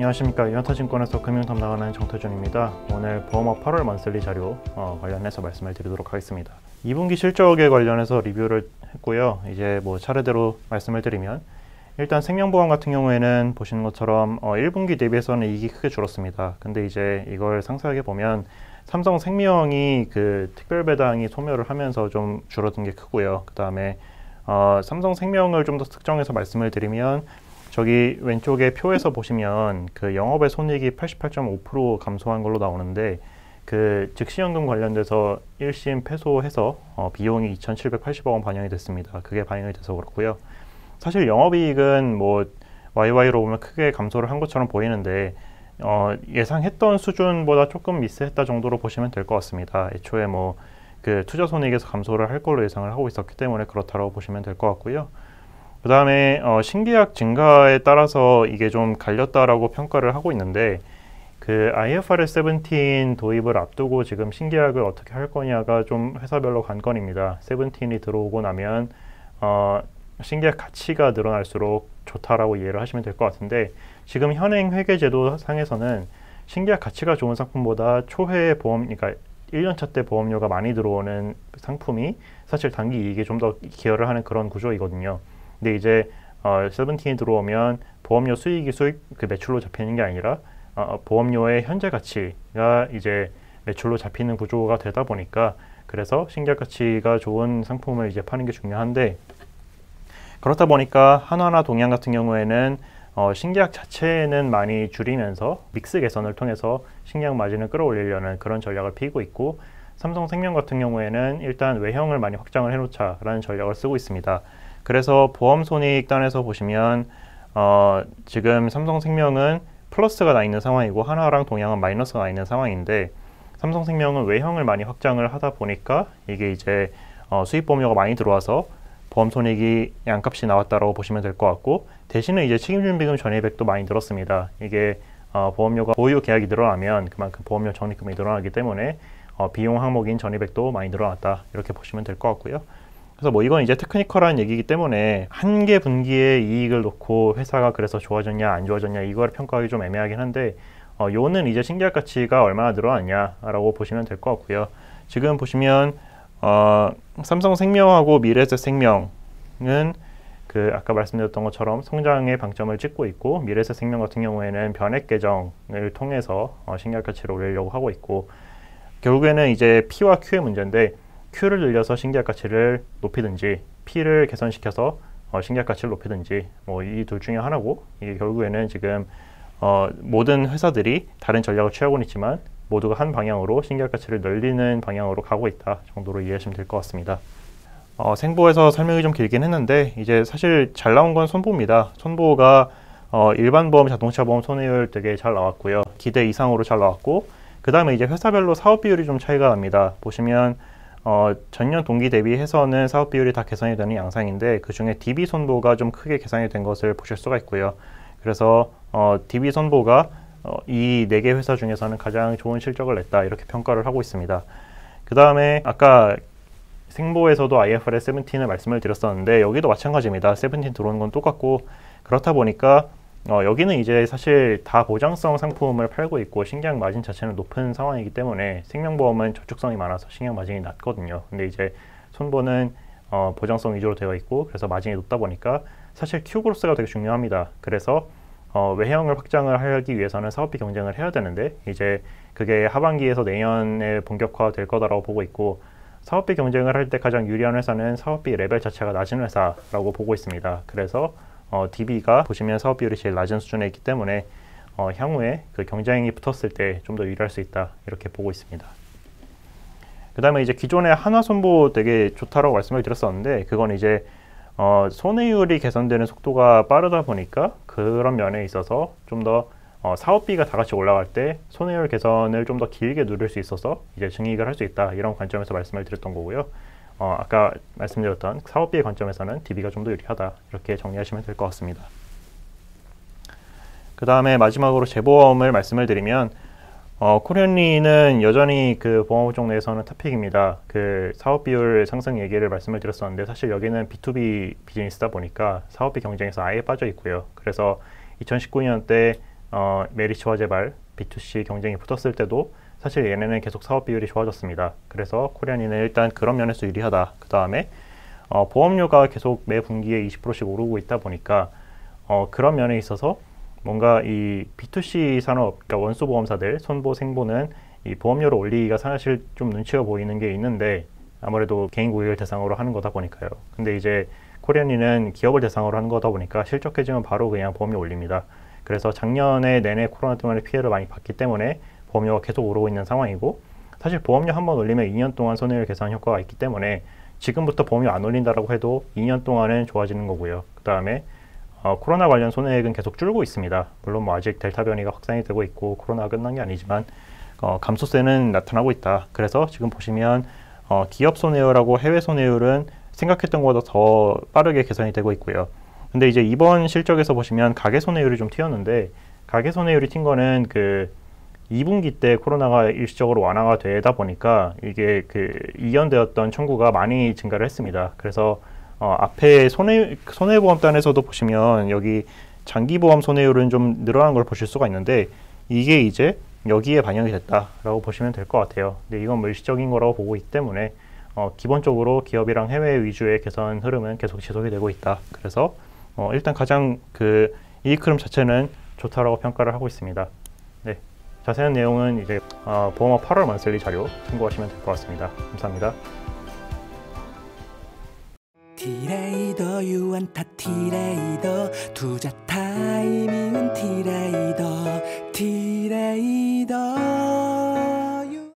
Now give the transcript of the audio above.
안녕하십니까. 유연타증권에서 금융 담당하는 정태준입니다. 오늘 보험업 8월 먼슬리 자료 관련해서 말씀을 드리도록 하겠습니다. 2분기 실적에 관련해서 리뷰를 했고요. 이제 차례대로 말씀을 드리면 일단 생명보험 같은 경우에는 보시는 것처럼 1분기 대비해서는 이익이 크게 줄었습니다. 근데 이제 이걸 상세하게 보면 삼성생명이 그 특별배당이 소멸을 하면서 좀 줄어든 게 크고요. 그 다음에 삼성생명을 좀 더 특정해서 말씀을 드리면 저기 왼쪽에 표에서 보시면 그 영업의 손익이 88.5% 감소한 걸로 나오는데 그 즉시연금 관련돼서 1심 패소해서 비용이 2,780억 원 반영이 됐습니다. 그게 반영이 돼서 그렇고요. 사실 영업이익은 YY로 보면 크게 감소를 한 것처럼 보이는데 예상했던 수준보다 조금 미스했다 정도로 보시면 될 것 같습니다. 애초에 그 투자 손익에서 감소를 할 걸로 예상을 하고 있었기 때문에 그렇다고 보시면 될 것 같고요. 그 다음에 신계약 증가에 따라서 이게 좀 갈렸다라고 평가를 하고 있는데 그 IFRS 17 도입을 앞두고 지금 신계약을 어떻게 할 거냐가 좀 회사별로 관건입니다. 17이 들어오고 나면 신계약 가치가 늘어날수록 좋다라고 이해를 하시면 될 것 같은데 지금 현행 회계제도 상에서는 신계약 가치가 좋은 상품보다 초회 보험, 그러니까 1년차 때 보험료가 많이 들어오는 상품이 사실 단기 이익에 좀 더 기여를 하는 그런 구조이거든요. 근데 이제 17이 들어오면 보험료 수익이 그 매출로 잡히는 게 아니라 보험료의 현재 가치가 이제 매출로 잡히는 구조가 되다 보니까 그래서 신계약 가치가 좋은 상품을 이제 파는 게 중요한데 그렇다 보니까 한화나 동양 같은 경우에는 신계약 자체는 많이 줄이면서 믹스 개선을 통해서 신계약 마진을 끌어올리려는 그런 전략을 피고 있고 삼성생명 같은 경우에는 일단 외형을 많이 확장을 해놓자라는 전략을 쓰고 있습니다. 그래서 보험 손익단에서 보시면 지금 삼성생명은 플러스가 나 있는 상황이고 한화랑 동양은 마이너스가 나 있는 상황인데 삼성생명은 외형을 많이 확장을 하다 보니까 이게 이제 수익보험료가 많이 들어와서 보험 손익이 양값이 나왔다라고 보시면 될 것 같고 대신에 이제 책임준비금 전입액도 많이 늘었습니다. 이게 보험료가 보유 계약이 늘어나면 그만큼 보험료 적립금이 늘어나기 때문에 비용 항목인 전입액도 많이 늘어났다 이렇게 보시면 될 것 같고요. 그래서 이건 이제 테크니컬한 얘기이기 때문에 한 개 분기의 이익을 놓고 회사가 그래서 좋아졌냐 안 좋아졌냐 이걸 평가하기 좀 애매하긴 한데 요는 이제 신계약 가치가 얼마나 늘어났냐라고 보시면 될 것 같고요. 지금 보시면 삼성생명하고 미래에셋생명은 그 아까 말씀드렸던 것처럼 성장의 방점을 찍고 있고 미래에셋생명 같은 경우에는 변액 개정을 통해서 신계약 가치를 올리려고 하고 있고 결국에는 이제 P와 Q의 문제인데 Q를 늘려서 신계약 가치를 높이든지 P를 개선시켜서 신계약 가치를 높이든지 이 둘 중에 하나고 이게 결국에는 지금 모든 회사들이 다른 전략을 취하고는 있지만 모두가 한 방향으로 신계약 가치를 늘리는 방향으로 가고 있다 정도로 이해하시면 될 것 같습니다. 생보에서 설명이 좀 길긴 했는데 이제 사실 잘 나온 건 손보입니다. 손보가 일반 보험, 자동차 보험 손해율 되게 잘 나왔고요. 기대 이상으로 잘 나왔고 그 다음에 이제 회사별로 사업 비율이 좀 차이가 납니다. 보시면 전년 동기 대비해서는 사업 비율이 다 개선이 되는 양상인데 그 중에 DB 손보가 좀 크게 개선이 된 것을 보실 수가 있고요. 그래서 DB 손보가 이 4개 회사 중에서는 가장 좋은 실적을 냈다 이렇게 평가를 하고 있습니다. 그 다음에 아까 생보에서도 IFRS 17을 말씀을 드렸었는데 여기도 마찬가지입니다. 17 들어오는 건 똑같고 그렇다 보니까 여기는 이제 사실 다 보장성 상품을 팔고 있고 신계약 마진 자체는 높은 상황이기 때문에 생명보험은 저축성이 많아서 신계약 마진이 낮거든요. 근데 이제 손보는 보장성 위주로 되어 있고 그래서 마진이 높다 보니까 사실 Q그로스가 되게 중요합니다. 그래서 외형을 확장을 하기 위해서는 사업비 경쟁을 해야 되는데 이제 그게 하반기에서 내년에 본격화 될 거다라고 보고 있고 사업비 경쟁을 할 때 가장 유리한 회사는 사업비 레벨 자체가 낮은 회사라고 보고 있습니다. 그래서 DB가 보시면 사업 비율이 제일 낮은 수준에 있기 때문에 향후에 그 경쟁이 붙었을 때 좀 더 유리할 수 있다 이렇게 보고 있습니다. 그 다음에 이제 기존에 한화손보 되게 좋다라고 말씀을 드렸었는데 그건 이제 손해율이 개선되는 속도가 빠르다 보니까 그런 면에 있어서 좀 더 사업비가 다 같이 올라갈 때 손해율 개선을 좀 더 길게 누릴 수 있어서 이제 증이익을 할 수 있다 이런 관점에서 말씀을 드렸던 거고요. 아까 말씀드렸던 사업비의 관점에서는 DB가 좀 더 유리하다 이렇게 정리하시면 될 것 같습니다. 그 다음에 마지막으로 재보험을 말씀을 드리면 코리안리는 여전히 그 보험업종 내에서는 탑픽입니다. 그 사업 비율 상승 얘기를 말씀을 드렸었는데 사실 여기는 B2B 비즈니스다 보니까 사업비 경쟁에서 아예 빠져 있고요. 그래서 2019년 때 메리츠와 제발 B2C 경쟁이 붙었을 때도 사실 얘네는 계속 사업 비율이 좋아졌습니다. 그래서 코리안이는 일단 그런 면에서 유리하다. 그 다음에 보험료가 계속 매 분기에 20%씩 오르고 있다 보니까 그런 면에 있어서 뭔가 이 B2C 산업, 그러니까 원수 보험사들, 손보, 생보는 이 보험료를 올리기가 사실 좀 눈치가 보이는 게 있는데 아무래도 개인 고객을 대상으로 하는 거다 보니까요. 근데 이제 코리안이는 기업을 대상으로 하는 거다 보니까 실적 깨지면 바로 그냥 보험료 올립니다. 그래서 작년에 내내 코로나 때문에 피해를 많이 봤기 때문에 보험료가 계속 오르고 있는 상황이고, 사실 보험료 한번 올리면 2년 동안 손해율 개선 효과가 있기 때문에 지금부터 보험료 안 올린다라고 해도 2년 동안은 좋아지는 거고요. 그 다음에 코로나 관련 손해액은 계속 줄고 있습니다. 물론 뭐 아직 델타 변이가 확산이 되고 있고 코로나가 끝난 게 아니지만 감소세는 나타나고 있다. 그래서 지금 보시면 기업 손해율하고 해외 손해율은 생각했던 것보다 더 빠르게 개선이 되고 있고요. 근데 이제 이번 실적에서 보시면 가계 손해율이 좀 튀었는데, 가계 손해율이 튄 거는 그 2분기 때 코로나가 일시적으로 완화가 되다 보니까 이게 그 이연되었던 청구가 많이 증가를 했습니다. 그래서 앞에 손해보험단에서도 보시면 여기 장기보험 손해율은 좀 늘어난 걸 보실 수가 있는데, 이게 이제 여기에 반영이 됐다라고 보시면 될 것 같아요. 근데 이건 뭐 일시적인 거라고 보고 있기 때문에 기본적으로 기업이랑 해외 위주의 개선 흐름은 계속 지속이 되고 있다. 그래서 일단 가장 그 이익 흐름 자체는 좋다라고 평가를 하고 있습니다. 네, 자세한 내용은 이제 보험업 8월 만슬리 자료 참고하시면 될 것 같습니다. 감사합니다. 티레이더 유한타 티레이더 투자 타이밍은 티레이더